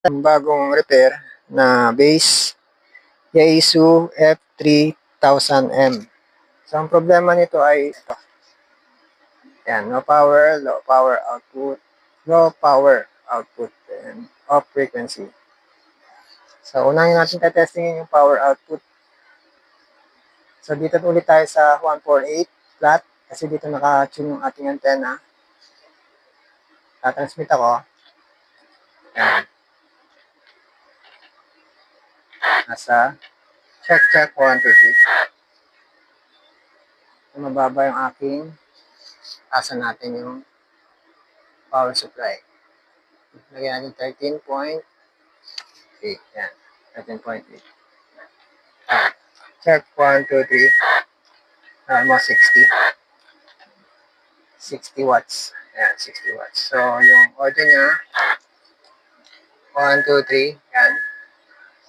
Ang bagong repair na base Yaesu F3000M. So, ang problema nito ay ito. Yan, no power, low power output, and off frequency. So, unahin natin testingin yung power output. So, dito ulit tayo sa 148 flat kasi dito naka-tune yung ating antenna. Tatransmit ako. Yan. Nasa check 1, 2, 3. Mababa yung aking asa natin yung power supply. Lagyan natin 13.8. Yan. 13.8. Check 1, 2, 3. Almost 60. 60 watts. Yan, 60 watts. So, yung audio niya, 1, 2, 3. Yan.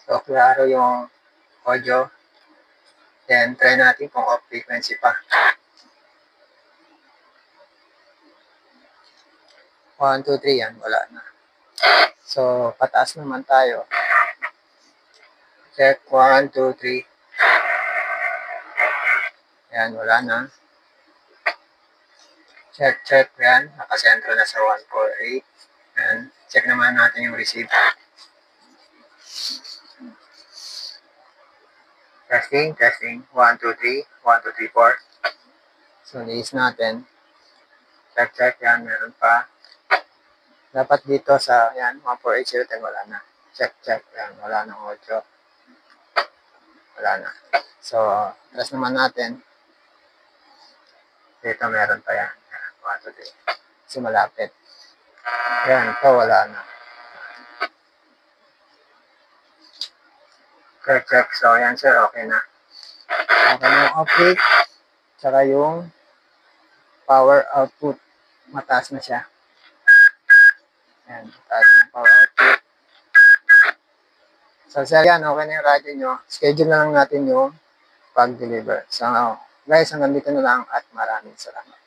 So, klaro yung audio. Then, try natin kung off frequency pa. 1, 2, 3. Yan, wala na. So, pataas naman tayo. Check 1, 2, 3. Yan, wala na. Check. Yan, nakasentro na sa 148. Yan, check naman natin yung receive. Testing. 1, 2, 3. 1, 2, 3, 4. So, niis natin. Check. Yan, meron pa. Dapat dito sa, yan, 148.010, wala na. Check. Yan, wala nang audio. Wala na. So, press naman natin. Dito meron pa yan. 1, 2, 3. Kasi malapit. Yan, ito wala na. Check. So, yan sir, okay na. Okay na yung off-rate. Tsaka yung power output. Mataas na siya. Yan, mataas na power output. So, sir, yan, okay na yung radyo nyo. Schedule na lang natin yung pag-deliver. So, guys, hanggang dito na lang at maraming salamat.